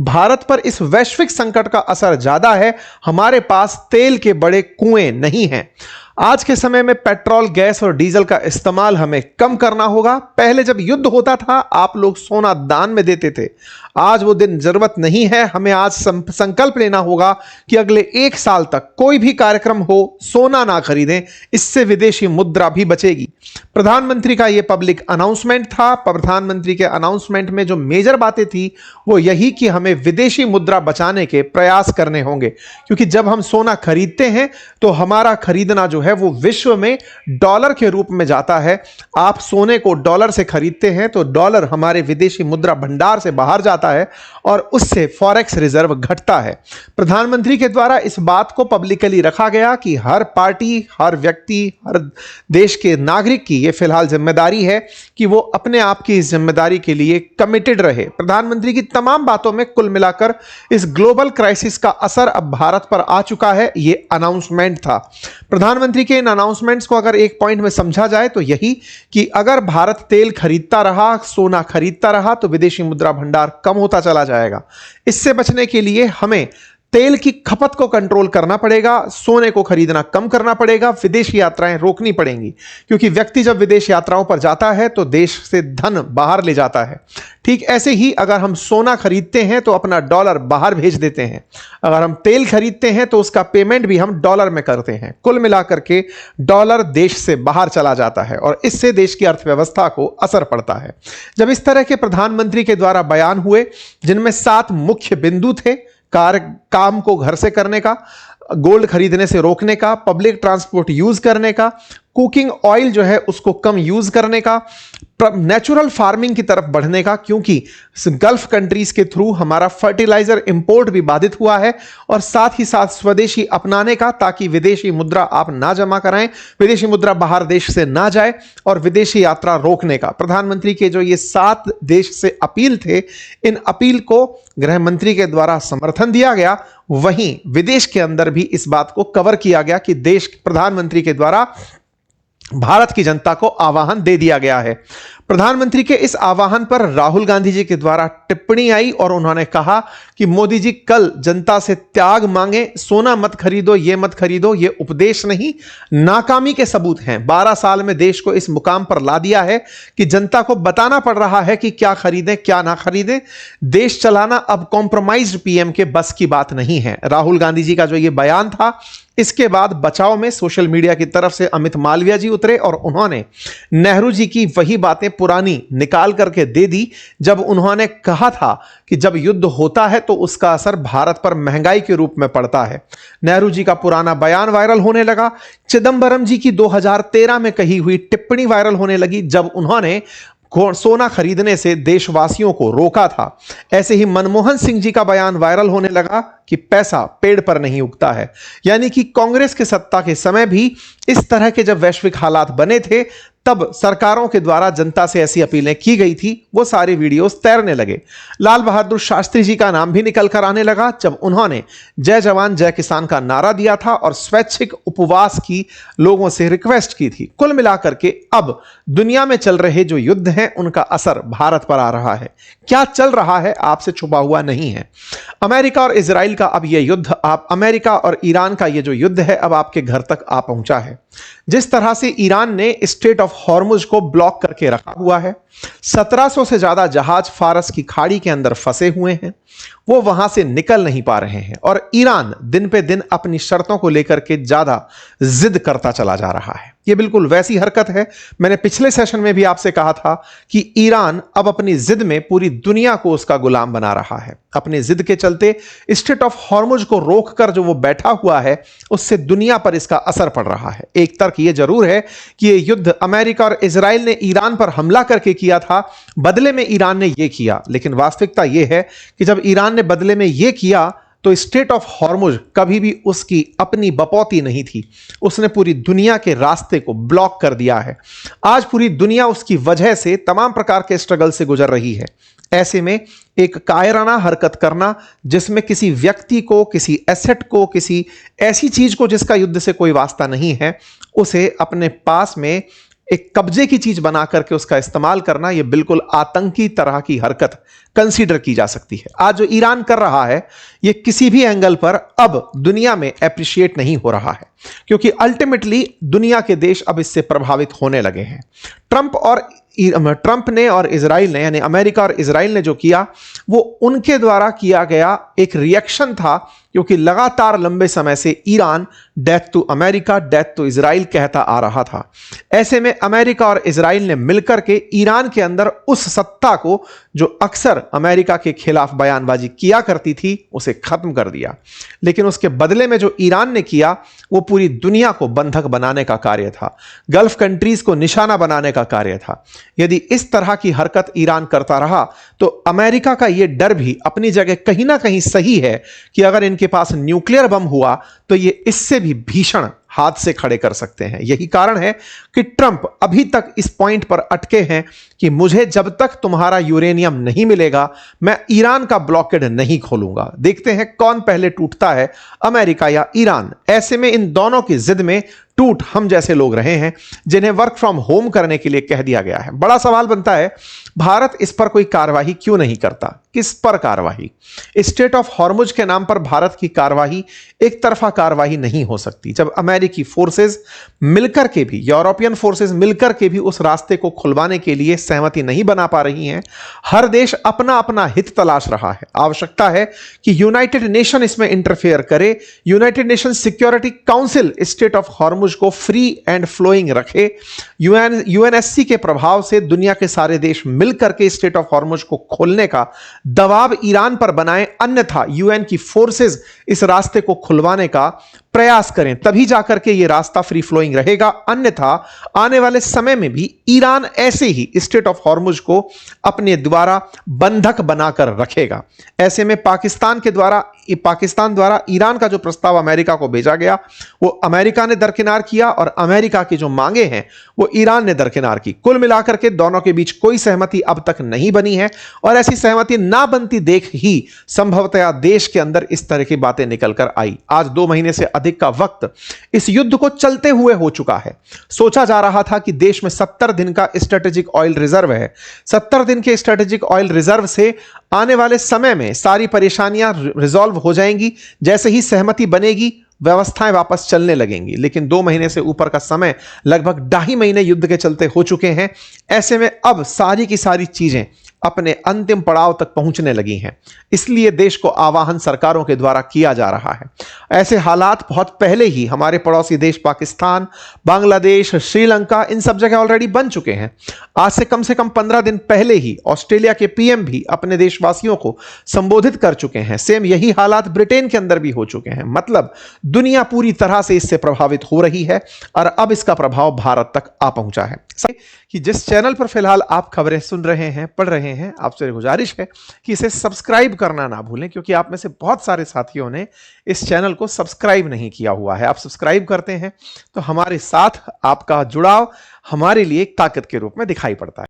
भारत पर इस वैश्विक संकट का असर ज्यादा है। हमारे पास तेल के बड़े कुएं नहीं हैं। आज के समय में पेट्रोल, गैस और डीजल का इस्तेमाल हमें कम करना होगा। पहले जब युद्ध होता था आप लोग सोना दान में देते थे। आज वो दिन जरूरत नहीं है। हमें आज संकल्प लेना होगा कि अगले 1 साल तक कोई भी कार्यक्रम हो, सोना ना खरीदें। इससे विदेशी मुद्रा भी बचेगी। प्रधानमंत्री का यह पब्लिक अनाउंसमेंट था। प्रधानमंत्री के अनाउंसमेंट में जो मेजर बातें थी वो यही कि हमें विदेशी मुद्रा बचाने के प्रयास करने होंगे, क्योंकि जब हम सोना खरीदते हैं तो हमारा खरीदना जो है वो विश्व में डॉलर के रूप में जाता है। आप सोने को डॉलर से खरीदते हैं तो डॉलर हमारे विदेशी मुद्रा भंडार से बाहर जाता है और उससे फॉरेक्स रिजर्व घटता है। प्रधानमंत्री के द्वारा इस बात को पब्लिकली रखा गया कि हर पार्टी, हर व्यक्ति, हर देश के नागरिक की यह फिलहाल जिम्मेदारी है कि वो अपने आप की इस जिम्मेदारी के लिए कमिटेड रहे। प्रधानमंत्री की तमाम बातों में कुल मिलाकर इस ग्लोबल क्राइसिस का असर अब भारत पर आ चुका है। यह अनाउंसमेंट था प्रधानमंत्री के। इन अनाउंसमेंट्स को अगर एक पॉइंट में समझा जाए तो यही कि अगर भारत तेल खरीदता रहा, सोना खरीदता रहा तो विदेशी मुद्रा भंडार कम होता चला जाएगा। इससे बचने के लिए हमें तेल की खपत को कंट्रोल करना पड़ेगा, सोने को खरीदना कम करना पड़ेगा, विदेशी यात्राएं रोकनी पड़ेंगी, क्योंकि व्यक्ति जब विदेश यात्राओं पर जाता है तो देश से धन बाहर ले जाता है। ठीक ऐसे ही अगर हम सोना खरीदते हैं तो अपना डॉलर बाहर भेज देते हैं। अगर हम तेल खरीदते हैं तो उसका पेमेंट भी हम डॉलर में करते हैं। कुल मिलाकर के डॉलर देश से बाहर चला जाता है और इससे देश की अर्थव्यवस्था को असर पड़ता है। जब इस तरह के प्रधानमंत्री के द्वारा बयान हुए जिनमें 7 मुख्य बिंदु थे, काम को घर से करने का, गोल्ड खरीदने से रोकने का, पब्लिक ट्रांसपोर्ट यूज करने का, कुकिंग ऑयल जो है उसको कम यूज करने का, नेचुरल फार्मिंग की तरफ बढ़ने का, क्योंकि गल्फ कंट्रीज के थ्रू हमारा फर्टिलाइजर इंपोर्ट भी बाधित हुआ है, और साथ ही साथ स्वदेशी अपनाने का, ताकि विदेशी मुद्रा आप ना जमा कराएं, विदेशी मुद्रा बाहर देश से ना जाए, और विदेशी यात्रा रोकने का। प्रधानमंत्री के जो ये 7 देश से अपील थे, इन अपील को गृह मंत्री के द्वारा समर्थन दिया गया। वहीं विदेश के अंदर भी इस बात को कवर किया गया कि देश प्रधानमंत्री के द्वारा भारत की जनता को आह्वान दे दिया गया है। प्रधानमंत्री के इस आह्वान पर राहुल गांधी जी के द्वारा टिप्पणी आई और उन्होंने कहा कि मोदी जी कल जनता से त्याग मांगे, सोना मत खरीदो, ये मत खरीदो, ये उपदेश नहीं, नाकामी के सबूत हैं। 12 साल में देश को इस मुकाम पर ला दिया है कि जनता को बताना पड़ रहा है कि क्या खरीदें क्या ना खरीदें। देश चलाना अब कॉम्प्रोमाइज्ड पीएम के बस की बात नहीं है। राहुल गांधी जी का जो ये बयान था, इसके बाद बचाव में सोशल मीडिया की तरफ से अमित मालवीय जी उतरे और उन्होंने नेहरू जी की वही बातें पुरानी निकाल करके दे दी, जब उन्होंने कहा था कि जब युद्ध होता है तो उसका असर भारत पर महंगाई के रूप में पड़ता है। नेहरू जी का पुराना बयान वायरल होने लगा। चिदंबरम जी की 2013 में कही हुई टिप्पणी वायरल होने लगी, जब उन्होंने सोना खरीदने से देशवासियों को रोका था। ऐसे ही मनमोहन सिंह जी का बयान वायरल होने लगा कि पैसा पेड़ पर नहीं उगता है। यानी कि कांग्रेस के सत्ता के समय भी इस तरह के जब वैश्विक हालात बने थे, तब सरकारों के द्वारा जनता से ऐसी अपीलें की गई थी, वो सारे वीडियोस तैरने लगे। लाल बहादुर शास्त्री जी का नाम भी निकल कर आने लगा, जब उन्होंने जय जवान जय किसान का नारा दिया था और स्वैच्छिक उपवास की लोगों से रिक्वेस्ट की थी। कुल मिलाकर के अब दुनिया में चल रहे जो युद्ध हैं, उनका असर भारत पर आ रहा है। क्या चल रहा है आपसे छुपा हुआ नहीं है। अमेरिका और इजराइल का अब यह युद्ध, अमेरिका और ईरान का यह जो युद्ध है, अब आपके घर तक आ पहुंचा है। जिस तरह से ईरान ने स्ट्रेट ऑफ हॉर्मुज को ब्लॉक करके रखा हुआ है, 1700 से ज्यादा जहाज फारस की खाड़ी के अंदर फंसे हुए हैं, वो वहां से निकल नहीं पा रहे हैं, और ईरान दिन पे दिन अपनी शर्तों को लेकर के ज्यादा जिद करता चला जा रहा है। ये बिल्कुल वैसी हरकत है, मैंने पिछले सेशन में भी आपसे कहा था कि ईरान अब अपनी जिद में पूरी दुनिया को उसका गुलाम बना रहा है। अपनी जिद के चलते स्ट्रेट ऑफ हॉर्मुज को रोककर जो वो बैठा हुआ है, उससे दुनिया पर इसका असर पड़ रहा है। एक तर्क ये जरूर है कि ये युद्ध अमेरिका और इजराइल ने ईरान पर हमला करके किया था, बदले में ईरान ने ये किया। लेकिन वास्तविकता ये है कि जब ईरान ने बदले में ये किया तो स्ट्रेट ऑफ हॉर्मुज कभी भी उसकी अपनी बपौती नहीं थी। उसने पूरी दुनिया के रास्ते को ब्लॉक कर दिया है। आज पूरी दुनिया उसकी वजह से तमाम प्रकार के स्ट्रगल से गुजर रही है। ऐसे में एक कायराना हरकत करना, जिसमें किसी व्यक्ति को, किसी एसेट को, किसी ऐसी चीज को जिसका युद्ध से कोई वास्ता नहीं है, उसे अपने पास में एक कब्जे की चीज बना करके उसका इस्तेमाल करना, यह बिल्कुल आतंकी तरह की हरकत कंसीडर की जा सकती है। आज जो ईरान कर रहा है यह किसी भी एंगल पर अब दुनिया में एप्रिशिएट नहीं हो रहा है, क्योंकि अल्टीमेटली दुनिया के देश अब इससे प्रभावित होने लगे हैं। ट्रंप ने और इजराइल ने, यानी अमेरिका और इजराइल ने जो किया वो उनके द्वारा किया गया एक रिएक्शन था, क्योंकि लगातार लंबे समय से Iran death to America, death to Israel कहता आ रहा था। ऐसे में अमेरिका और इजराइल ने मिलकर के ईरान के अंदर उस सत्ता को जो अक्सर अमेरिका के खिलाफ बयानबाजी किया करती थी उसे खत्म कर दिया। लेकिन उसके बदले में जो ईरान ने किया वो पूरी दुनिया को बंधक बनाने का कार्य था, गल्फ कंट्रीज को निशाना बनाने का कार्य था। यदि इस तरह की हरकत ईरान करता रहा तो अमेरिका का यह डर भी अपनी जगह कहीं ना कहीं सही है कि अगर इनके पास न्यूक्लियर बम हुआ तो ये इससे भी भीषण हादसे खड़े कर सकते हैं। यही कारण है कि ट्रंप अभी तक इस पॉइंट पर अटके हैं कि मुझे जब तक तुम्हारा यूरेनियम नहीं मिलेगा मैं ईरान का ब्लॉकेड नहीं खोलूंगा। देखते हैं कौन पहले टूटता है, अमेरिका या ईरान। ऐसे में इन दोनों की जिद में टूट हम जैसे लोग रहे हैं जिन्हें वर्क फ्रॉम होम करने के लिए कह दिया गया है। बड़ा सवाल बनता है, भारत इस पर कोई कार्रवाई क्यों नहीं करता? किस पर कार्रवाई? स्टेट ऑफ हॉर्मुज के नाम पर भारत की कार्रवाई एक तरफा कार्रवाई नहीं हो सकती। जब अमेरिकी फोर्सेस मिलकर के भी, यूरोपियन फोर्सेस मिलकर के भी उस रास्ते को खुलवाने के लिए सहमति नहीं बना पा रही हैं, हर देश अपना अपना हित तलाश रहा है। आवश्यकता है कि यूनाइटेड नेशन इसमें इंटरफेयर करे। United nation security council state of Hormuz को फ्री एंड फ्लोइंग रखे। यूएनएससी के प्रभाव से दुनिया के सारे देश मिलकर के स्टेट ऑफ हॉर्मुज को खोलने का दबाव ईरान पर बनाएं, अन्यथा यूएन की फोर्सेस इस रास्ते को खुलवाने का प्रयास करें, तभी जाकर के यह रास्ता फ्री फ्लोइंग रहेगा। अन्यथा आने वाले समय में भी ईरान ऐसे ही स्टेट ऑफ हॉर्मुज को अपने द्वारा बंधक बनाकर रखेगा। ऐसे में पाकिस्तान द्वारा ईरान का जो प्रस्ताव अमेरिका को भेजा गया वो अमेरिका ने दरकिनार किया और अमेरिका की जो मांगे हैं वो ईरान ने दरकिनार की। कुल मिलाकर के दोनों के बीच कोई सहमति अब तक नहीं बनी है और ऐसी सहमति ना बनती देख ही संभवतया देश के अंदर इस तरह की बातें निकलकर आई। आज 2 महीने से अधिक का वक्त इस युद्ध को चलते हुए हो चुका है। सोचा जा रहा था कि देश में 70 दिन का स्ट्रेटेजिक ऑयल रिजर्व है। 70 दिन के स्ट्रेटेजिक ऑयल रिजर्व से आने वाले समय में सारी परेशानियां रिजॉल्व हो जाएंगी। जैसे ही सहमति बनेगी व्यवस्थाएं वापस चलने लगेंगी। लेकिन 2 महीने से ऊपर का समय, लगभग 2.5 महीने युद्ध के चलते हो चुके हैं। ऐसे में अब सारी की सारी चीजें अपने अंतिम पड़ाव तक पहुंचने लगी हैं। इसलिए देश को आह्वान सरकारों के द्वारा किया जा रहा है। ऐसे हालात बहुत पहले ही हमारे पड़ोसी देश पाकिस्तान, बांग्लादेश, श्रीलंका, इन सब जगह ऑलरेडी बन चुके हैं। आज से कम 15 दिन पहले ही ऑस्ट्रेलिया के पीएम भी अपने देशवासियों को संबोधित कर चुके हैं। सेम यही हालात ब्रिटेन के अंदर भी हो चुके हैं। मतलब दुनिया पूरी तरह से इससे प्रभावित हो रही है और अब इसका प्रभाव भारत तक आ पहुंचा है। कि जिस चैनल पर फिलहाल आप खबरें सुन रहे हैं, पढ़ रहे हैं, आपसे गुजारिश है कि इसे सब्सक्राइब करना ना भूलें, क्योंकि आप में से बहुत सारे साथियों ने इस चैनल को सब्सक्राइब नहीं किया हुआ है। आप सब्सक्राइब करते हैं तो हमारे साथ आपका जुड़ाव हमारे लिए एक ताकत के रूप में दिखाई पड़ता है।